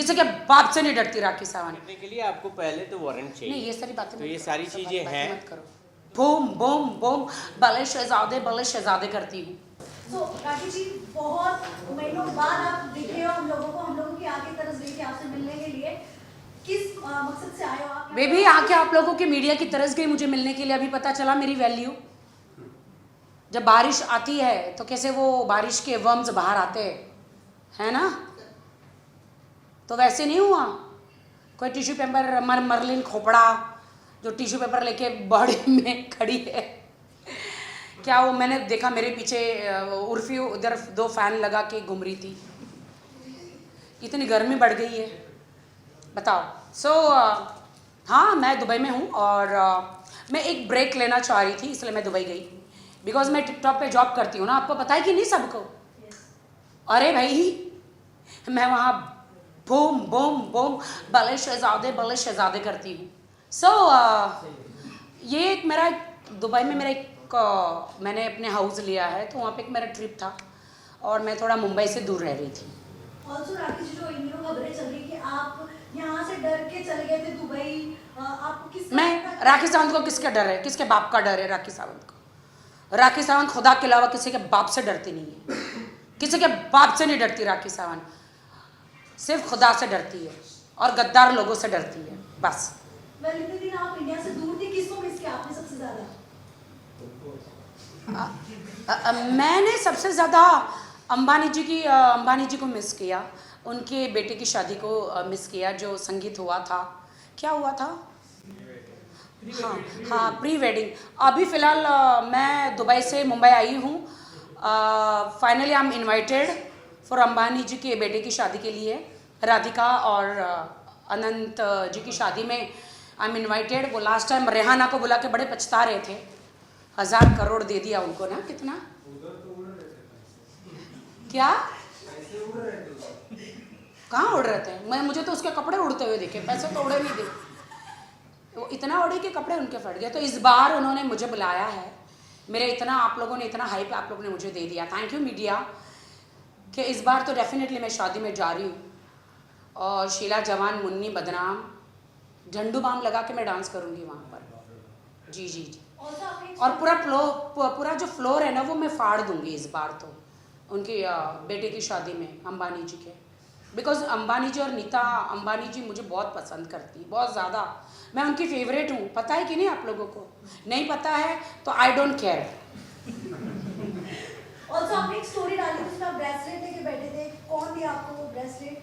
किसी के बाप से नहीं डरती राखी सावंत। करने के लिए आपको पहले तो वारंट चाहिए। नहीं, ये सारी बातें तो मत ये करो, सारी सब चीजें बातें हैं। मत करो। बूम बूम बूम, भले शहजादे करती हूँ। तो राखी जी, बहुत महीनों बाद आप दिखे हो हम लोगों की आगे तरस गई थी आपसे मिलने के लिए। किस मकसद से आए हो आप? बेबी आके आप लोगों की मीडिया की तरस गई मुझे मिलने के लिए, अभी पता चला मेरी वैल्यू। जब बारिश आती है तो कैसे वो बारिश के वर्म्स बाहर आते हैं ना, तो वैसे नहीं हुआ। कोई टिश्यू पेपर मरलिन खोपड़ा जो टिश्यू पेपर लेके बॉडी में खड़ी है, क्या वो मैंने देखा मेरे पीछे उर्फी उधर 2 फैन लगा के घूम रही थी। इतनी गर्मी बढ़ गई है, बताओ। हाँ, मैं दुबई में हूँ और मैं एक ब्रेक लेना चाह रही थी, इसलिए मैं दुबई गई। बिकॉज मैं टिकटॉक पे जॉब करती हूँ ना, आपको पता है कि नहीं सबको। अरे भाई, मैं वहाँ बूम बूम बूम, भले शहजादे करती हूँ। ये एक मेरा दुबई में मेरा मैंने अपने हाउस लिया है, तो वहाँ पे एक मेरा ट्रिप था और मैं थोड़ा मुंबई से दूर रह रही थी। ऑल्सो राखी जी, जो इन दिनों खबरें चल रही कि आप यहाँ से डर के चले गए थे दुबई, आपको किस मैं राखी सावंत को किसका डर है, किसके बाप का डर है राखी सावंत को? राखी सावंत खुदा के अलावा किसी के बाप से डरती नहीं है, किसी के बाप से नहीं डरती राखी सावंत, सिर्फ खुदा से डरती है और गद्दार लोगों से डरती है, बस। इतने दिन आप इंडिया से दूर थी, किसको मिस किया आपने सबसे ज्यादा? मैंने सबसे ज़्यादा अंबानी जी को मिस किया, उनके बेटे की शादी को मिस किया, जो संगीत हुआ था। क्या हुआ था? हाँ, प्री वेडिंग। अभी फ़िलहाल मैं दुबई से मुंबई आई हूँ। Finally I am invited for Ambani ji के बेटे की शादी के लिए, राधिका और अनंत जी की शादी में आई एम इनवाइटेड। वो लास्ट टाइम रेहाना को बुला के बड़े पछता रहे थे, 1000 करोड़ दे दिया उनको ना। कितना? क्या? कहाँ उड़ रहे थे? मुझे तो उसके कपड़े उड़ते हुए दिखे, पैसे तो उड़े नहीं दिखे। वो इतना उड़े कि कपड़े उनके फट गए। तो इस बार उन्होंने मुझे बुलाया है, मेरे इतना आप लोगों ने इतना हाइप आप लोगों ने मुझे दे दिया, थैंक यू मीडिया, कि इस बार तो डेफिनेटली मैं शादी में जा रही हूँ। और शीला जवान, मुन्नी बदनाम, झंडू बाम लगा के मैं डांस करूँगी वहाँ पर। जी जी जी। और पूरा जो फ्लोर है ना, वो मैं फाड़ दूँगी इस बार तो उनके बेटे की शादी में, अंबानी जी के। बिकॉज अंबानी जी और नीता अंबानी जी मुझे बहुत पसंद करती, बहुत ज़्यादा। मैं उनकी फेवरेट हूँ, पता है कि नहीं आप लोगों को? नहीं पता है तो आई डोंट केयर। ऑल्सो आपने एक स्टोरी डाली थी, उसमें ब्रेसलेट लेके बैठे थे, कौन दिया आपको वो ब्रेसलेट?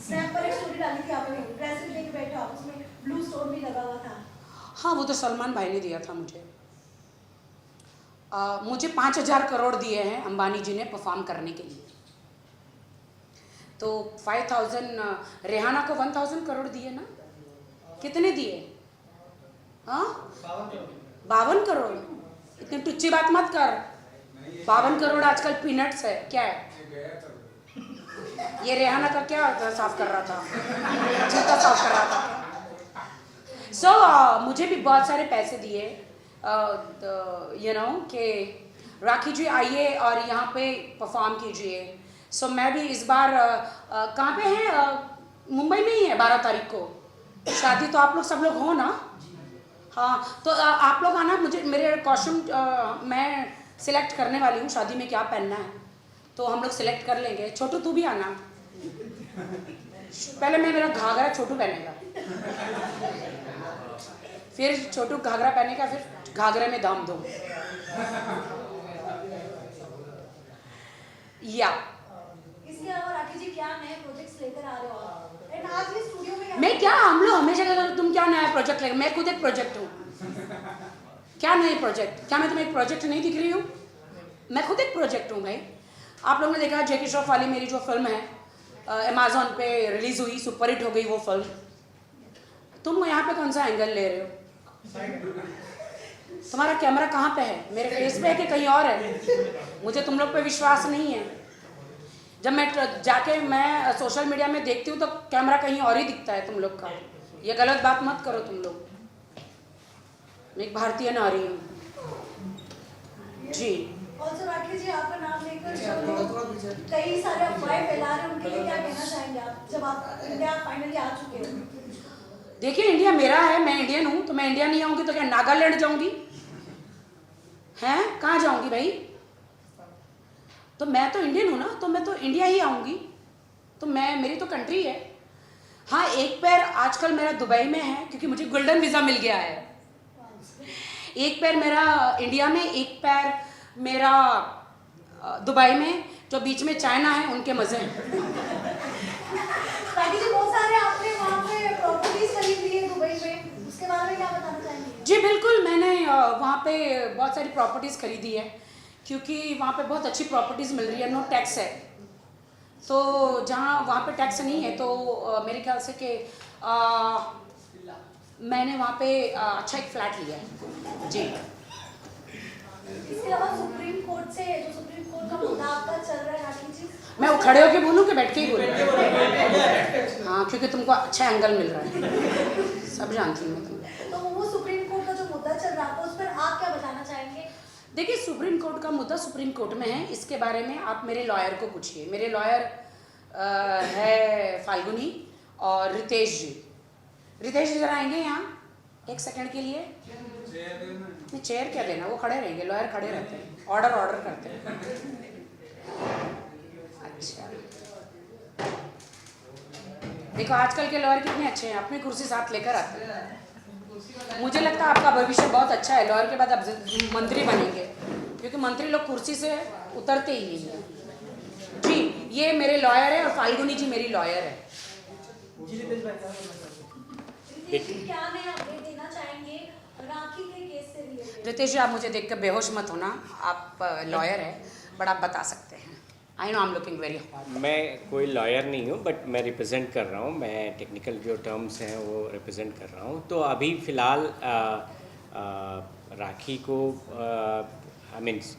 स्नैप पर एक स्टोरी डाली थी आपने, ब्रेसलेट लेके बैठे आप, उसमें ब्लू स्टोन भी लगा हुआ था। हाँ, वो तो सलमान भाई ने दिया था मुझे। मुझे 5000 करोड़ दिए हैं अंबानी जी ने परफॉर्म करने के लिए। तो 5000, रेहाना को 1000 करोड़ दिए ना? कितने दिए? हाँ, 52 करोड़। इतनी टुच्ची बात मत कर। 52 करोड़ आजकल पीनट्स है क्या है? ये रेहाना का क्या साफ कर रहा था, जूता साफ कर रहा था। मुझे भी बहुत सारे पैसे दिए, यू नो, कि राखी जी आइए और यहाँ पे परफॉर्म कीजिए। मैं भी इस बार कहाँ पे है? मुंबई में ही है 12 तारीख को शादी, तो आप लोग सब लोग हो ना? हाँ, तो आप लोग आना। मुझे मेरे कॉस्ट्यूम मैं सिलेक्ट करने वाली हूँ, शादी में क्या पहनना है तो हम लोग सिलेक्ट कर लेंगे। छोटू तू भी आना। पहले मैं मेरा घाघरा छोटू पहनेगा, फिर छोटू घाघरा पहनेगा, फिर घाघरे में दाम दो। या इसके अलावा राखी जी क्या नए प्रोजेक्ट्स लेकर आ रहे हो आप? एंड आज भी स्टूडियो में मैं क्या, हम लोग हमेशा कहते हैं तुम क्या नया प्रोजेक्ट लेकर, मैं खुद एक प्रोजेक्ट हूँ। क्या नए प्रोजेक्ट? क्या मैं तुम्हें एक प्रोजेक्ट नहीं दिख रही हूँ? मैं खुद एक प्रोजेक्ट हूँ भाई। आप लोगों ने देखा जैकी श्रॉफ वाली मेरी जो फिल्म है, अमेज़ॉन पे रिलीज हुई, सुपरहिट हो गई वो फिल्म। तुम यहाँ पे कौन सा एंगल ले रहे हो? तुम्हारा कैमरा कहाँ पे है? मेरे फेस पे है कि कहीं और है? मुझे तुम लोग पे विश्वास नहीं है। जब मैं सोशल मीडिया में देखती हूँ तो कैमरा कहीं और ही दिखता है तुम लोग का। ये गलत बात मत करो तुम लोग। मैं एक भारतीय नारी हूँ जी। ऑल्सो राखी जी, आपका नाम लेकर सब लोग कई सारे अफवाहें फैला रहे हैं, उनके लिए क्या कहना चाहेंगे आप, जब आप इंडिया फाइनली आ चुके हो? देखिए इंडिया मेरा है, मैं इंडियन हूँ, तो मैं इंडिया नहीं आऊँगी तो क्या नागालैंड जाऊँगी? हैं, कहाँ जाऊँगी भाई? तो मैं तो इंडियन हूँ ना, तो मैं तो इंडिया ही आऊँगी, तो मैं, मेरी तो कंट्री है। हाँ, एक पैर आजकल मेरा दुबई में है क्योंकि मुझे गोल्डन वीज़ा मिल गया है। एक पैर मेरा इंडिया में, एक पैर मेरा दुबई में, जो बीच में चाइना है उनके मज़े हैं। राखी जी, बहुत सारे आपने वहाँ पे प्रॉपर्टीज खरीद ली है दुबई में, उसके बारे में क्या बताना चाहेंगे? जी बिल्कुल, मैंने वहाँ पे बहुत सारी प्रॉपर्टीज़ खरीदी है क्योंकि वहाँ पे बहुत अच्छी प्रॉपर्टीज़ मिल रही है, नो टैक्स है। तो जहाँ वहाँ पे टैक्स नहीं है तो मेरे ख्याल से कि मैंने वहाँ पे अच्छा एक फ्लैट लिया है जी। इसके अलावा सुप्रीम कोर्ट से, जो सुप्रीम कोर्ट का मुद्दा आपका चल रहा है राखी जी, मैं वो खड़े होके बोलूँ कि बैठ के ही बोलूँ? हाँ, क्योंकि तुमको अच्छा एंगल मिल रहा है, सब जानती हूँ मैं तुमको। तो वो सुप्रीम कोर्ट का जो मुद्दा चल रहा था उस पर आप क्या बताना चाहेंगे? देखिए, सुप्रीम कोर्ट का मुद्दा सुप्रीम कोर्ट में है, इसके बारे में आप मेरे लॉयर को पूछिए। मेरे लॉयर है फाल्गुनी और रितेश जी। रितेश जी जरा आएंगे यहाँ एक सेकंड के लिए? नहीं, चेयर क्या देना, वो खड़े रहेंगे, लॉयर खड़े रहते हैं, ऑर्डर करते हैं। अच्छा, देखो आजकल के लॉयर कितने अच्छे हैं, अपनी कुर्सी साथ लेकर आते हैं। मुझे लगता है आपका भविष्य बहुत अच्छा है, लॉयर के बाद आप मंत्री बनेंगे, क्योंकि मंत्री लोग कुर्सी से उतरते ही नहीं है। जी, ये मेरे लॉयर है और फाल्गुनी जी मेरी लॉयर है। क्या नया अपडेट देना चाहेंगे राखी के केस से रिलेटेड? रितेश जी, आप मुझे देख कर बेहोश मत होना, आप लॉयर है, बट आप बता सकते हैं। I know I am looking very hot. मैं कोई लॉयर नहीं हूँ, बट मैं रिप्रेजेंट कर रहा हूँ, मैं टेक्निकल जो टर्म्स हैं वो रिप्रेजेंट कर रहा हूँ। तो अभी फ़िलहाल राखी को आई मीन्स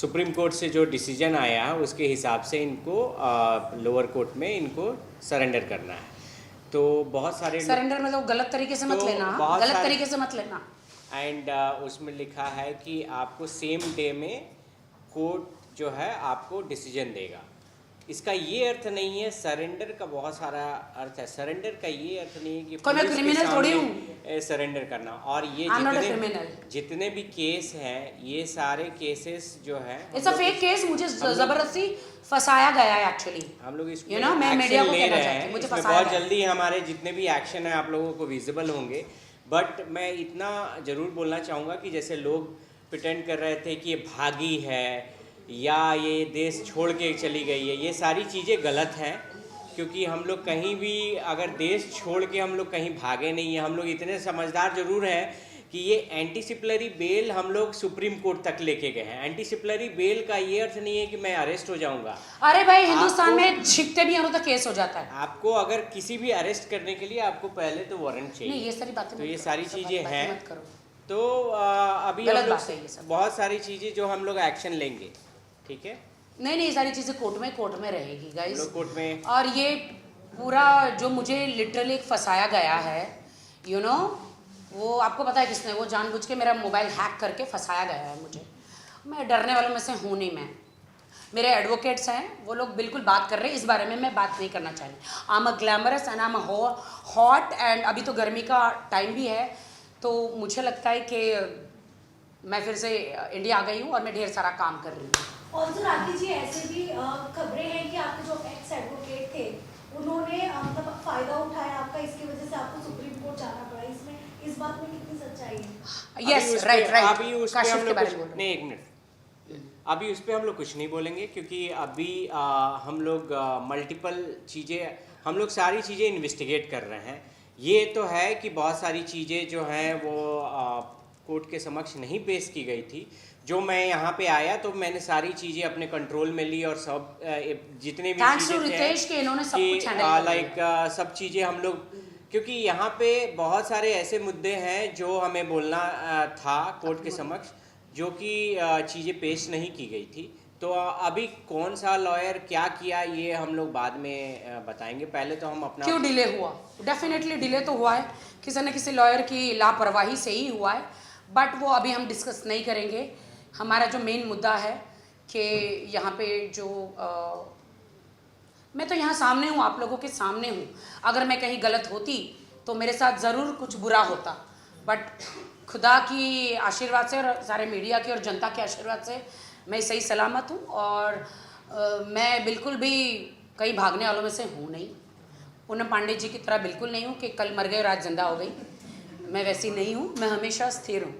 सुप्रीम कोर्ट से जो डिसीजन आया है उसके हिसाब से इनको लोअर कोर्ट में इनको सरेंडर करना है। तो बहुत सारे सरेंडर मतलब गलत तरीके से मत तो लेना, बहुत गलत सारे- तरीके से मत लेना। एंड उसमें लिखा है कि आपको सेम डे में कोर्ट जो है आपको डिसीजन देगा। इसका ये अर्थ नहीं है, सरेंडर का बहुत सारा अर्थ है। सरेंडर का ये अर्थ नहीं है कि कोई मैं पुलिस के criminal थोड़ी सामने सरेंडर करना। और ये I'm not a criminal. जितने भी केस हैं, ये सारे केसेस जो हैं, इट्स अ फेक केस, मुझे जबरदस्ती फंसाया गया है एक्चुअली। हम लोग इसको You know, मैं एक्शन मीडिया को ले कहना रहे चाहती हूँ, हैं। मुझे इसमें फंसाया बहुत गया। जल्दी हमारे जितने भी एक्शन है आप लोगों को विजिबल होंगे। बट मैं इतना ज़रूर बोलना चाहूँगा कि जैसे लोग प्रिटेंड कर रहे थे कि ये भागी है या ये देश छोड़ के चली गई है, ये सारी चीज़ें गलत हैं। क्योंकि हम लोग कहीं भी अगर देश छोड़ के हम लोग कहीं भागे नहीं हैं। हम लोग इतने समझदार ज़रूर हैं कि ये एंटीसिपलरी बेल हम लोग सुप्रीम कोर्ट तक लेके गए हैं। एंटीसिपलरी बेल का ये अर्थ नहीं है कि मैं अरेस्ट हो जाऊंगा। अरे भाई, हिंदुस्तान में छिपते भी हैं तो केस हो जाता है। आपको अगर किसी भी अरेस्ट करने के लिए आपको पहले तो वारंट चाहिए। नहीं, ये सारी बातें तो मत ये करो, सारी सब चीज़ें बातें हैं। मत करो। तो अभी गलत हम लोग बात है ये सब। बहुत सारी चीज़ें जो हम लोग एक्शन लेंगे, ठीक है। नहीं, ये सारी चीज़ें कोर्ट में रहेगी हम गाइस। लोग कोर्ट में और ये पूरा जो मुझे लिटरली फंसाया गया है, यू नो, वो आपको पता है किसने, वो जानबूझ के मेरा मोबाइल हैक करके फंसाया गया है मुझे। मैं डरने वालों में से हूँ नहीं। मैं, मेरे एडवोकेट्स हैं, वो लोग बिल्कुल बात कर रहे हैं, इस बारे में मैं बात नहीं करना चाह रही। I am a glamorous and I am hot, and अभी तो गर्मी का टाइम भी है, तो मुझे लगता है कि मैं फिर से इंडिया आ गई हूँ और मैं ढेर सारा काम कर रही हूँ। ऑल्सो राखी जी, ऐसे भी खबरें हैं कि आपके जो एक्स एडवोकेट थे उन्होंने मतलब फायदा उठाया आपका, इसकी वजह से आपको सुप्रीम कोर्ट जाना पड़ा। इसमें इस बात में कितनी सच्चाई है? Yes, right. अभी उस पे काशिफ हम के लोग बारे कुछ में बोल रहे नहीं, एक मिनट, अभी उस पर हम लोग कुछ नहीं बोलेंगे क्योंकि अभी हम लोग मल्टीपल चीज़ें, हम लोग सारी चीज़ें इन्वेस्टिगेट कर रहे हैं। ये तो है कि बहुत सारी चीज़ें जो हैं वो कोर्ट के समक्ष नहीं पेश की गई थी। जो मैं यहाँ पे आया तो मैंने सारी चीज़ें अपने कंट्रोल में ली और सब जितने भी Thanks to चीज़ें रितेश कि इन्होंने सब कुछ handle कर लिया। लाइक सब चीज़ें हम लोग, क्योंकि यहाँ पे बहुत सारे ऐसे मुद्दे हैं जो हमें बोलना था कोर्ट के समक्ष, जो कि चीज़ें पेश नहीं की गई थी। तो अभी कौन सा लॉयर क्या किया ये हम लोग बाद में बताएंगे। पहले तो हम अपना क्यों डिले हुआ, डेफिनेटली डिले तो हुआ है, किसी न किसी लॉयर की लापरवाही से ही हुआ है, बट वो अभी हम डिस्कस नहीं करेंगे हमारा जो मेन मुद्दा है कि यहाँ पे जो मैं तो यहाँ सामने हूँ, आप लोगों के सामने हूँ। अगर मैं कहीं गलत होती तो मेरे साथ ज़रूर कुछ बुरा होता, बट खुदा की आशीर्वाद से और सारे मीडिया के और जनता के आशीर्वाद से मैं सही सलामत हूँ। और मैं बिल्कुल भी कहीं भागने वालों में से हूँ नहीं। पूनम पांडे जी की तरह बिल्कुल नहीं हूँ कि कल मर गए और आज जिंदा हो गई। मैं वैसी नहीं हूँ, मैं हमेशा स्थिर हूँ।